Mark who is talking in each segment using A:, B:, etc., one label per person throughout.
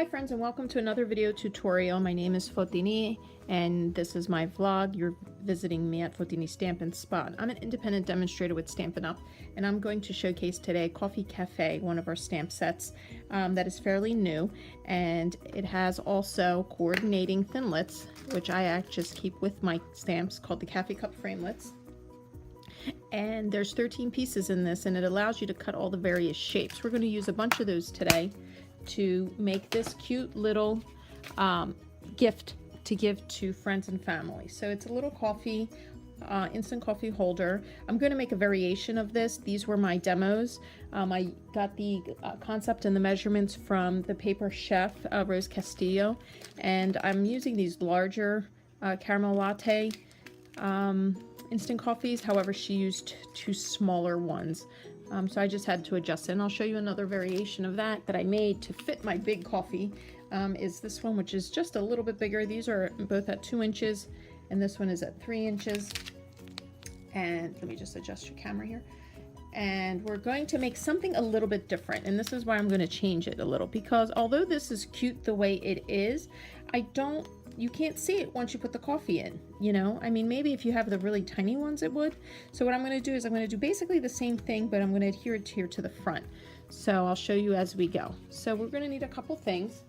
A: Hi friends, and welcome to another video tutorial. My name is Fotini and this is my vlog. You're visiting me at Fotini Stampin' Spot. I'm an independent demonstrator with Stampin' Up, and I'm going to showcase today Coffee Cafe, one of our stamp sets that is fairly new, and it has also coordinating thinlits, which I just keep with my stamps, called the Cafe Cup framelits. And there's 13 pieces in this, and it allows you to cut all the various shapes. We're going to use a bunch of those today to make this cute little gift to give to friends and family. So it's a little coffee, instant coffee holder. I'm going to make a variation of this. These were my demos. I got the concept and the measurements from the paper chef, Rose Castillo, and I'm using these larger caramel latte instant coffees. However, she used two smaller ones. So I just had to adjust it, and I'll show you another variation of that I made to fit my big coffee. Is this one, which is just a little bit bigger. These are both at 2 inches, and this one is at 3 inches. And let me just adjust your camera here. And we're going to make something a little bit different, and this is why I'm going to change it a little, because although this is cute the way it is, you can't see it once you put the coffee in, you know? I mean, maybe if you have the really tiny ones it would. So what I'm going to do is I'm going to do basically the same thing, but I'm going to adhere it here to the front. So I'll show you as we go. So we're going to need a couple things.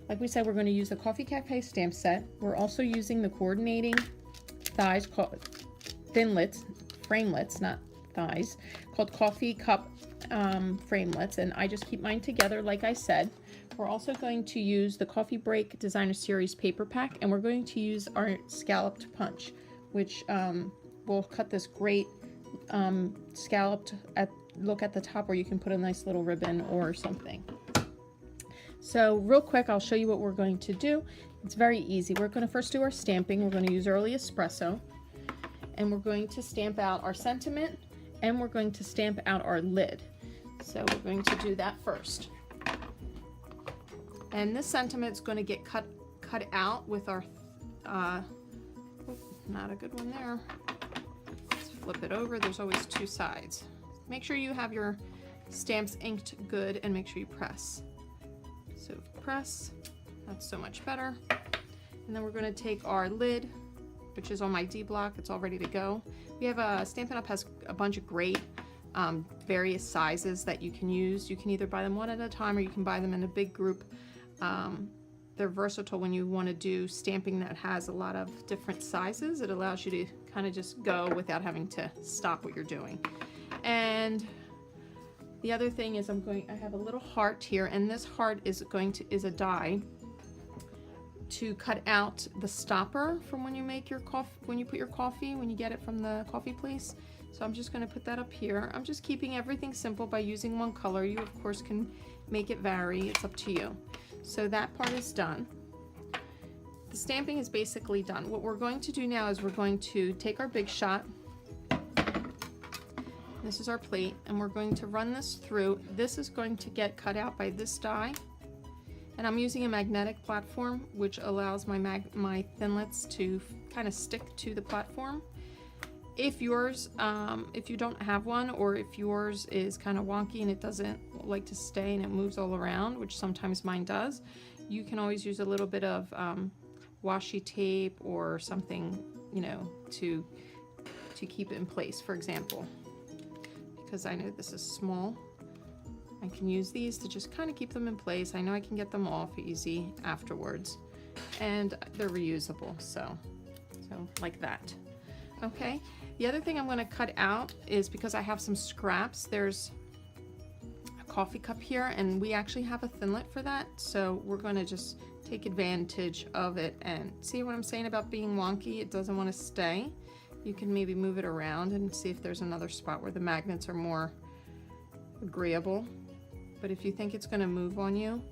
A: Like we said, we're going to use the Coffee Cafe stamp set. We're also using the coordinating thighs, thinlits, framelits, not thighs, called Coffee Cup framelits, and I just keep mine together like I said. We're also going to use the Coffee Break Designer Series paper pack, and we're going to use our scalloped punch, which will cut this great scalloped look at the top, where you can put a nice little ribbon or something. So real quick, I'll show you what we're going to do. It's very easy. We're going to first do our stamping. We're going to use early espresso, and we're going to stamp out our sentiment, and we're going to stamp out our lid. So we're going to do that first. And this sentiment is going to get cut out with our, not a good one there. Let's flip it over. There's always two sides. Make sure you have your stamps inked good, and make sure you press. So press, that's so much better. And then we're going to take our lid, which is on my D block. It's all ready to go. We have Stampin' Up has a bunch of great various sizes that you can use. You can either buy them one at a time, or you can buy them in a big group. They're versatile when you want to do stamping that has a lot of different sizes. It allows you to kind of just go without having to stop what you're doing. And the other thing is I have a little heart here, and this heart is a die to cut out the stopper from when you make your coffee, when you put your coffee, when you get it from the coffee place. So I'm just going to put that up here. I'm just keeping everything simple by using one color. You of course can make it vary, it's up to you. So that part is done. The stamping is basically done. What we're going to do now is we're going to take our Big Shot. This is our plate, and we're going to run this through. This is going to get cut out by this die, and I'm using a magnetic platform, which allows my thinlits to kind of stick to the platform. If yours, if you don't have one, or if yours is kind of wonky and it doesn't like to stay and it moves all around, which sometimes mine does, you can always use a little bit of washi tape or something, you know, to keep it in place. For example, because I know this is small, I can use these to just kind of keep them in place. I know I can get them off easy afterwards, and they're reusable, so like that. Okay, the other thing I'm going to cut out is, because I have some scraps, there's a coffee cup here, and we actually have a thinlit for that, so we're going to just take advantage of it. And see what I'm saying about being wonky? It doesn't want to stay. You can maybe move it around and see if there's another spot where the magnets are more agreeable. But if you think it's going to move on you,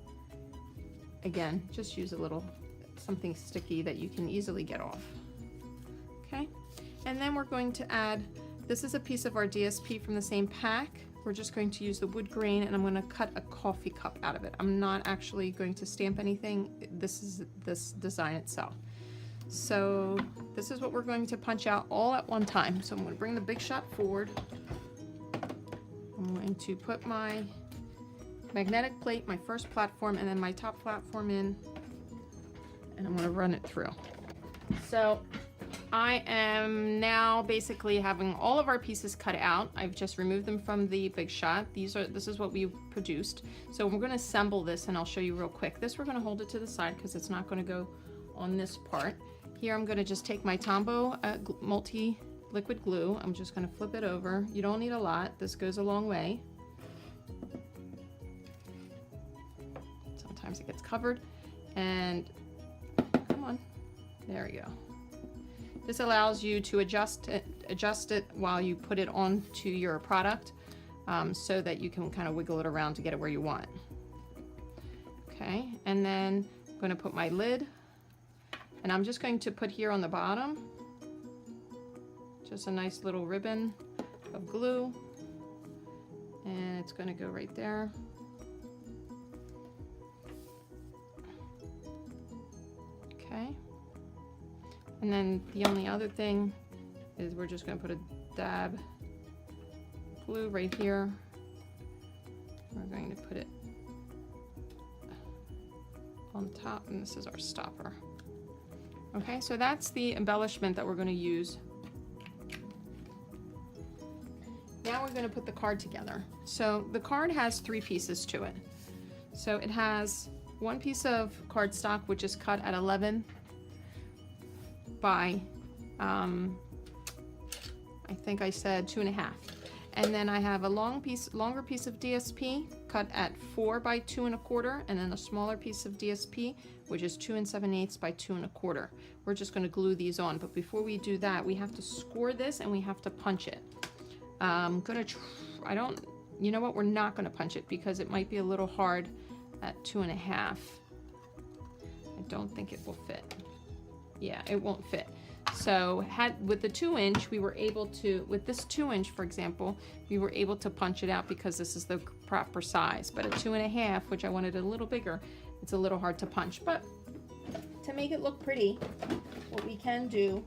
A: again, just use a little something sticky that you can easily get off. Okay, and then we're going to add, this is a piece of our DSP from the same pack. We're just going to use the wood grain, and I'm going to cut a coffee cup out of it. I'm not actually going to stamp anything. This is this design itself. So this is what we're going to punch out all at one time. So I'm going to bring the Big Shot forward. I'm going to put my magnetic plate, my first platform, and then my top platform in, and I'm going to run it through. So I am now basically having all of our pieces cut out. I've just removed them from the Big Shot. This is what we produced. So we're going to assemble this, and I'll show you real quick. This we're going to hold it to the side because it's not going to go on this part. Here I'm going to just take my Tombow multi-liquid glue. I'm just going to flip it over. You don't need a lot. This goes a long way. Sometimes it gets covered. And come on. There we go. This allows you to adjust it while you put it onto your product, so that you can kind of wiggle it around to get it where you want. Okay, and then I'm going to put my lid, and I'm just going to put here on the bottom just a nice little ribbon of glue, and it's going to go right there. Okay. And then the only other thing is we're just going to put a dab glue right here. We're going to put it on top, and this is our stopper. Okay, so that's the embellishment that we're going to use. Now we're going to put the card together. So the card has 3 pieces to it. So it has one piece of cardstock, which is cut at 11 by, I think I said 2.5. And then I have a longer piece of DSP cut at 4 by 2 1/4, and then a smaller piece of DSP, which is 2 7/8 by 2 1/4. We're just going to glue these on, but before we do that, we have to score this and we have to punch it. You know what? We're not going to punch it because it might be a little hard at 2.5. I don't think it will fit. Yeah, it won't fit. So with the 2-inch, we were able to, with this 2-inch, for example, we were able to punch it out because this is the proper size. But at 2.5, which I wanted a little bigger, it's a little hard to punch. But to make it look pretty, what we can do,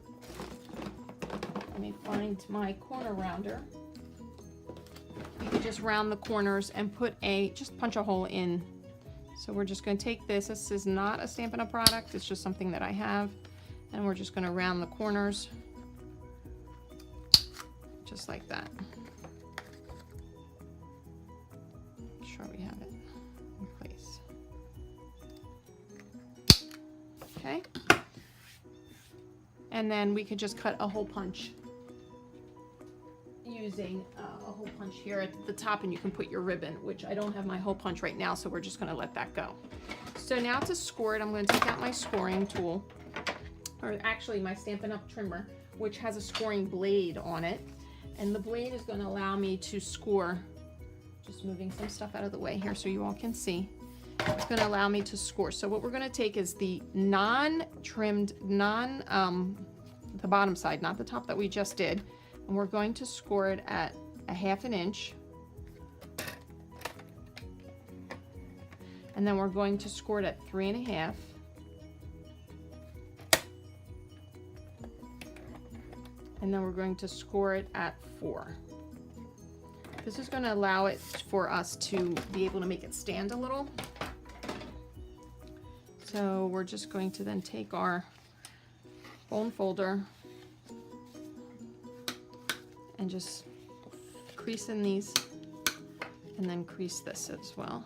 A: let me find my corner rounder. You can just round the corners and just punch a hole in. So we're just going to take this. This is not a Stampin' Up! Product. It's just something that I have. And we're just going to round the corners just like that. Make sure we have it in place. Okay. And then we could just cut a hole punch using a hole punch here at the top, and you can put your ribbon, which I don't have my hole punch right now, so we're just going to let that go. So now to score it, I'm going to take out my scoring tool, or actually my Stampin' Up! Trimmer, which has a scoring blade on it. And the blade is going to allow me to score, just moving some stuff out of the way here so you all can see. It's going to allow me to score. So what we're going to take is the non-trimmed, the bottom side, not the top that we just did. And we're going to score it at 1/2 inch. And then we're going to score it at 3.5. And then we're going to score it at 4. This is going to allow it for us to be able to make it stand a little. So we're just going to then take our bone folder and just crease in these, and then crease this as well.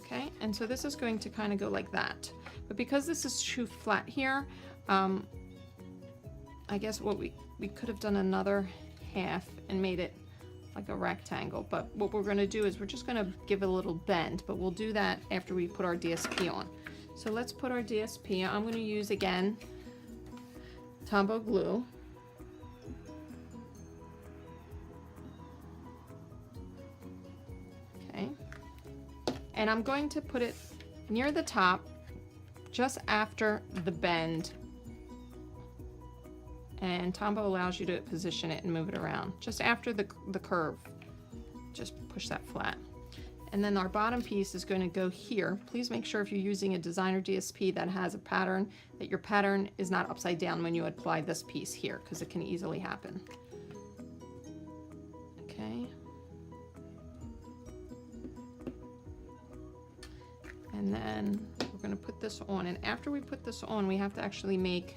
A: Okay, and so this is going to kind of go like that. But because this is too flat here, I guess what we could have done another half and made it like a rectangle, but what we're going to do is we're just going to give it a little bend, but we'll do that after we put our DSP on. So let's put our DSP. I'm going to use again Tombow glue. Okay, and I'm going to put it near the top, just after the bend. And Tombow allows you to position it and move it around just after the curve. Just push that flat. And then our bottom piece is going to go here. Please make sure if you're using a designer DSP that has a pattern, that your pattern is not upside down when you apply this piece here, because it can easily happen. Okay. And then we're going to put this on. And after we put this on, we have to actually make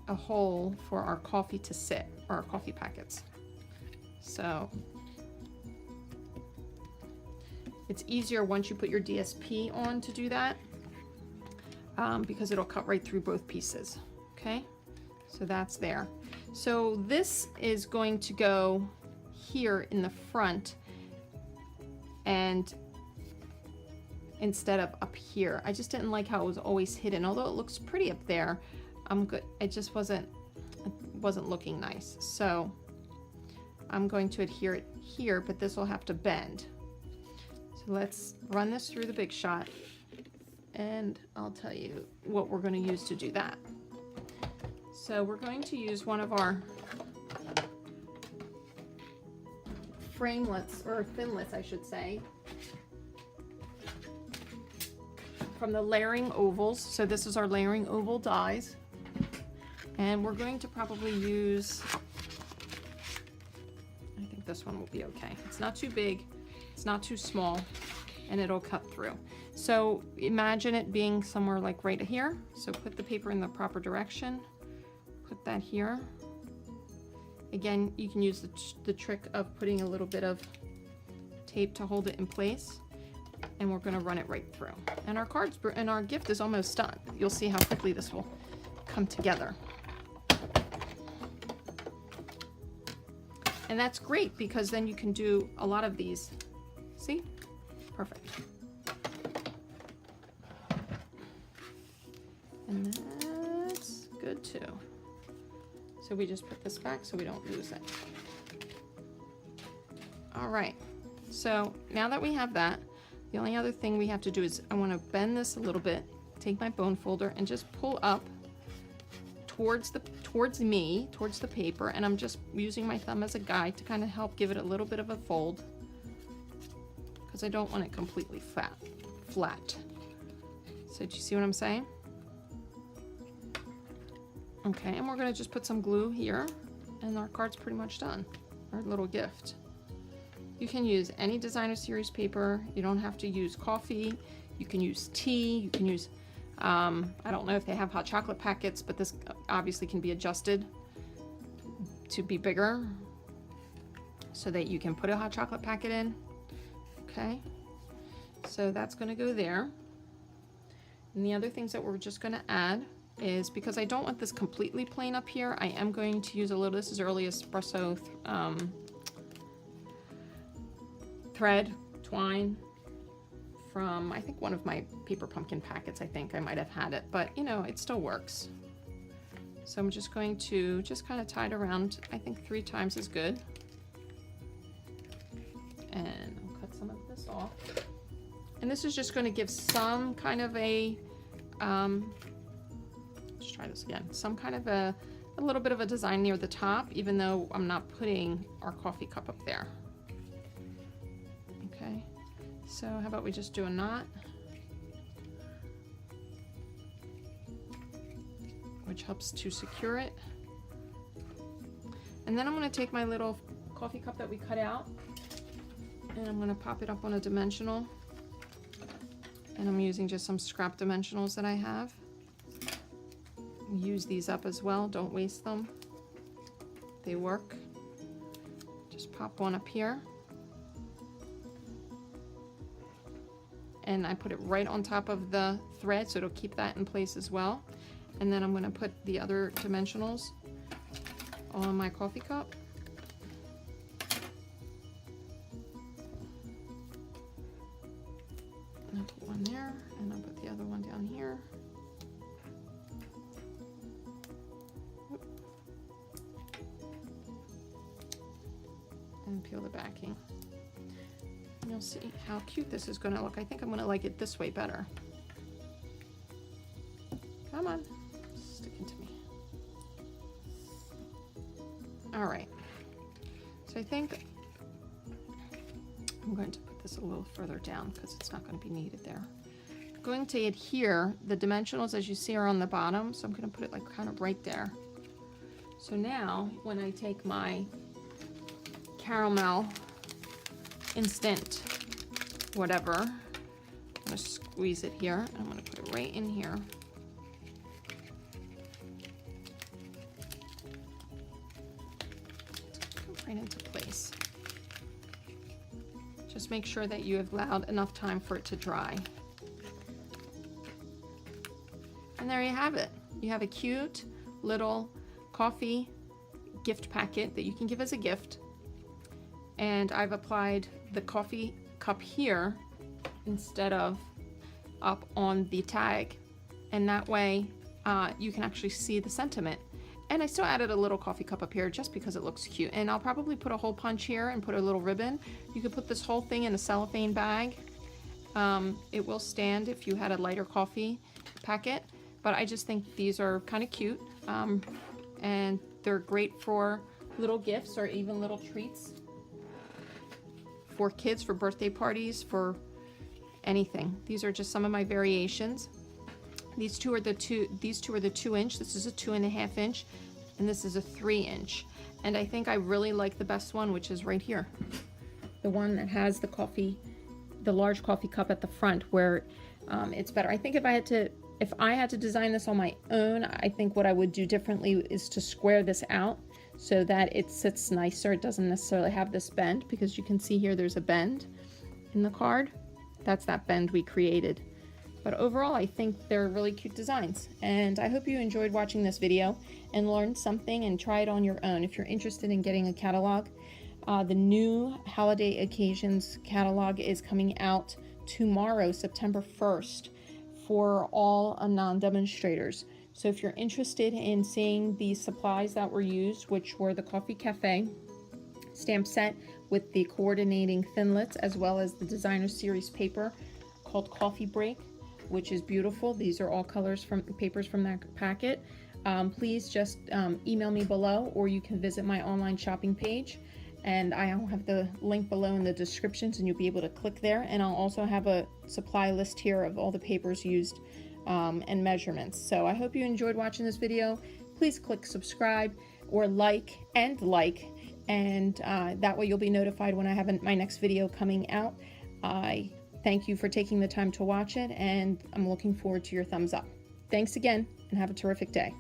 A: a hole for our coffee to sit, or our coffee packets. So it's easier once you put your DSP on to do that, because it'll cut right through both pieces. Okay, so that's there. So this is going to go here in the front, and instead of up here. I just didn't like how it was always hidden, although it looks pretty up there. I'm good. It just wasn't looking nice. So I'm going to adhere it here, but this will have to bend. So let's run this through the Big Shot, and I'll tell you what we're going to use to do that. So we're going to use one of our framelets, or thinlets I should say, from the layering ovals. So this is our layering oval dies, and we're going to probably use, I think this one will be okay. It's not too big, it's not too small, and it'll cut through. So imagine it being somewhere like right here. So put the paper in the proper direction, put that here. Again, you can use the trick of putting a little bit of tape to hold it in place, and we're going to run it right through. And our cards and our gift is almost done. You'll see how quickly this will come together. And that's great, because then you can do a lot of these. See? Perfect. And that's good too. So we just put this back so we don't lose it. All right, so now that we have that, the only other thing we have to do is I want to bend this a little bit, take my bone folder and just pull up towards the paper, and I'm just using my thumb as a guide to kind of help give it a little bit of a fold, because I don't want it completely flat. So do you see what I'm saying? Okay, and we're going to just put some glue here, and our card's pretty much done, our little gift. You can use any designer series paper. You don't have to use coffee. You can use tea. You can use, I don't know if they have hot chocolate packets, but this obviously can be adjusted to be bigger so that you can put a hot chocolate packet in. Okay, so that's going to go there. And the other things that we're just going to add is, because I don't want this completely plain up here, I am going to use a little, this is early espresso thread, twine, from I think one of my paper pumpkin packets. I think I might have had it, but you know, it still works. So I'm just going to just kind of tie it around. I think 3 times is good. And I'll cut some of this off. And this is just going to give some kind of a, let's try this again, some kind of a little bit of a design near the top, even though I'm not putting our coffee cup up there. Okay, so how about we just do a knot, which helps to secure it. And then I'm going to take my little coffee cup that we cut out, and I'm going to pop it up on a dimensional. And I'm using just some scrap dimensionals that I have. Use these up as well, don't waste them. They work. Just pop one up here. And I put it right on top of the thread, so it'll keep that in place as well. And then I'm going to put the other dimensionals on my coffee cup. And I'll put one there, and I'll put the other one down here. And peel the backing. And you'll see how cute this is going to look. I think I'm going to like it this way better. Come on, sticking to me. All right, so I think I'm going to put this a little further down because it's not going to be needed there. I'm going to adhere the dimensionals, as you see, are on the bottom, so I'm going to put it like kind of right there. So now when I take my caramel instant whatever, I'm going to squeeze it here. I'm going to put it right in here. Right into place. Just make sure that you have allowed enough time for it to dry. And there you have it. You have a cute little coffee gift packet that you can give as a gift. And I've applied the coffee cup here instead of up on the tag. And that way you can actually see the sentiment. And I still added a little coffee cup up here just because it looks cute. And I'll probably put a hole punch here and put a little ribbon. You could put this whole thing in a cellophane bag. It will stand if you had a lighter coffee packet. But I just think these are kind of cute. And they're great for little gifts or even little treats for kids, for birthday parties, for anything. These are just some of my variations. These two are the 2-inch. This is a 2.5-inch, and this is a 3-inch. And I think I really like the best one, which is right here. The one that has the large coffee cup at the front, where it's better. I think if I had to design this on my own, I think what I would do differently is to square this out so that it sits nicer. It doesn't necessarily have this bend, because you can see here there's a bend in the card. That's that bend we created. But overall, I think they're really cute designs. And I hope you enjoyed watching this video and learned something and try it on your own. If you're interested in getting a catalog, the new holiday occasions catalog is coming out tomorrow, September 1st, for all non-demonstrators. So if you're interested in seeing the supplies that were used, which were the Coffee Cafe stamp set with the coordinating thinlits, as well as the designer series paper called Coffee Break, which is beautiful. These are all papers from that packet. Please just email me below, or you can visit my online shopping page, and I'll have the link below in the descriptions, and you'll be able to click there. And I'll also have a supply list here of all the papers used and measurements. So I hope you enjoyed watching this video. Please click subscribe or like, and that way you'll be notified when I have my next video coming out. I thank you for taking the time to watch it, and I'm looking forward to your thumbs up. Thanks again, and have a terrific day.